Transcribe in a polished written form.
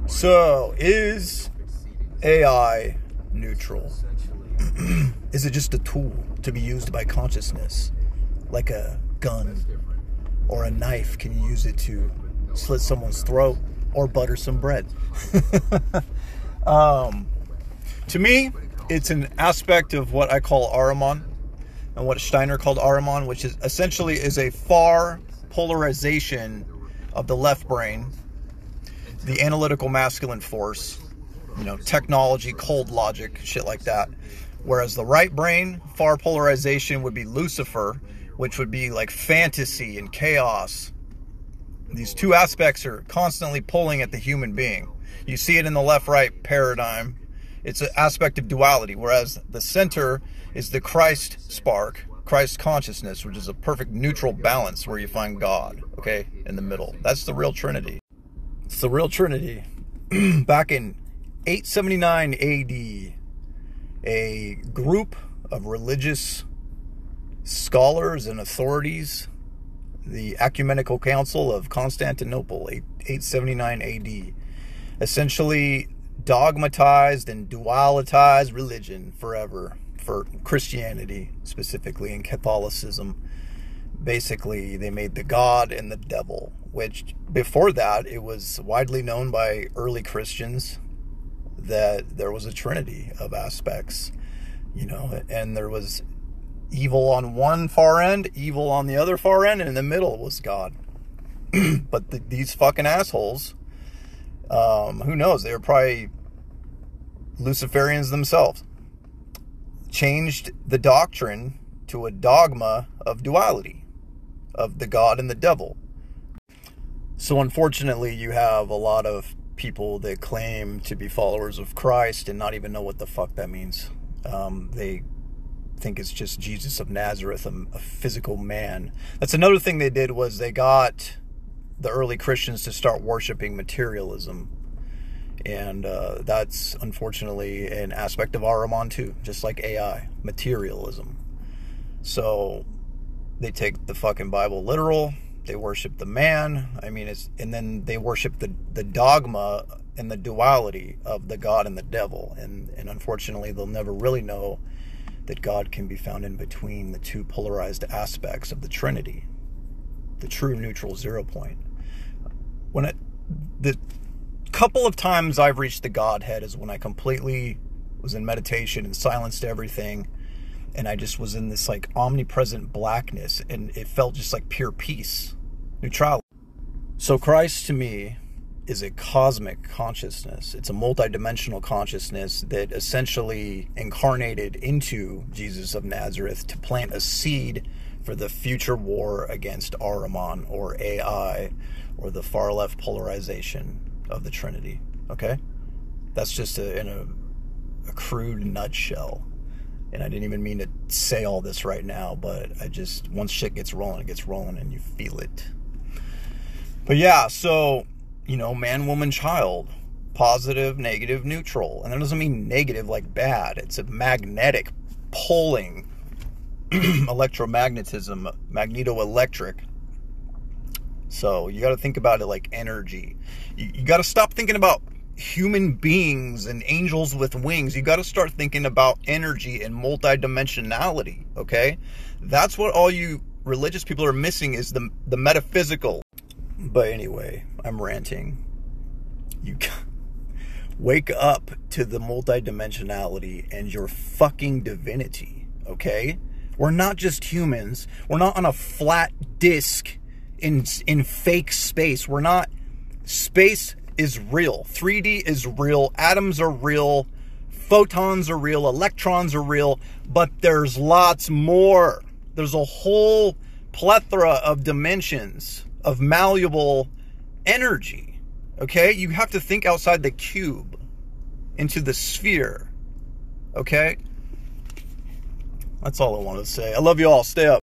So, is AI neutral? Is it just a tool to be used by consciousness? Like a gun or a knife, can you use it to slit someone's throat or butter some bread? To me, it's an aspect of what I call Ahriman, and what Steiner called Ahriman, which is essentially is a far polarization of the left brain, the analytical masculine force, technology, cold logic, shit like that. Whereas the right brain, far polarization would be Lucifer, which would be like fantasy and chaos. These two aspects are constantly pulling at the human being. You see it in the left-right paradigm. It's an aspect of duality, whereas the center is the Christ spark, Christ consciousness, which is a perfect neutral balance where you find God, okay, in the middle. That's the real Trinity. It's the real Trinity. Back in 879 AD, a group of religious scholars and authorities, the Ecumenical Council of Constantinople, 879 AD, essentially dogmatized and dualitized religion forever, for Christianity specifically and Catholicism. Basically, they made the God and the devil, which before that, it was widely known by early Christians that there was a trinity of aspects, and there was evil on one far end, evil on the other far end, and in the middle was God. But these fucking assholes, who knows, they were probably Luciferians themselves, changed the doctrine to a dogma of duality, of the God and the devil. So unfortunately, you have a lot of people that claim to be followers of Christ and not even know what the fuck that means. They think it's just Jesus of Nazareth, a physical man. That's another thing they did, was they got the early Christians to start worshiping materialism. And that's unfortunately an aspect of Ahriman too, just like AI, materialism. So they take the fucking Bible literal. They worship the man. And then they worship the dogma and the duality of the God and the devil. And unfortunately, they'll never really know that God can be found in between the two polarized aspects of the Trinity, the true neutral 0 point. The couple of times I've reached the Godhead is when I completely was in meditation and silenced everything, and I just was in this like omnipresent blackness, and it felt just like pure peace, neutrality. So Christ to me is a cosmic consciousness. It's a multidimensional consciousness that essentially incarnated into Jesus of Nazareth to plant a seed for the future war against Ahriman or AI or the far left polarization of the Trinity. Okay? That's just in a crude nutshell. And I didn't even mean to say all this right now, but once shit gets rolling, it gets rolling and you feel it. But yeah, so man, woman, child, positive, negative, neutral. And that doesn't mean negative like bad. It's a magnetic pulling electromagnetism, magnetoelectric. So you got to think about it like energy. You got to stop thinking about human beings and angels with wings. You got to start thinking about energy and multidimensionality, okay? That's what all you religious people are missing, is the metaphysical. But anyway, I'm ranting. You wake up to the multidimensionality and your fucking divinity, okay? We're not just humans. We're not on a flat disc in fake space. We're not. Space is real. 3D is real. Atoms are real. Photons are real. Electrons are real. But there's lots more. There's a whole plethora of dimensions of malleable energy. Okay? You have to think outside the cube into the sphere. Okay? That's all I want to say. I love you all. Stay up.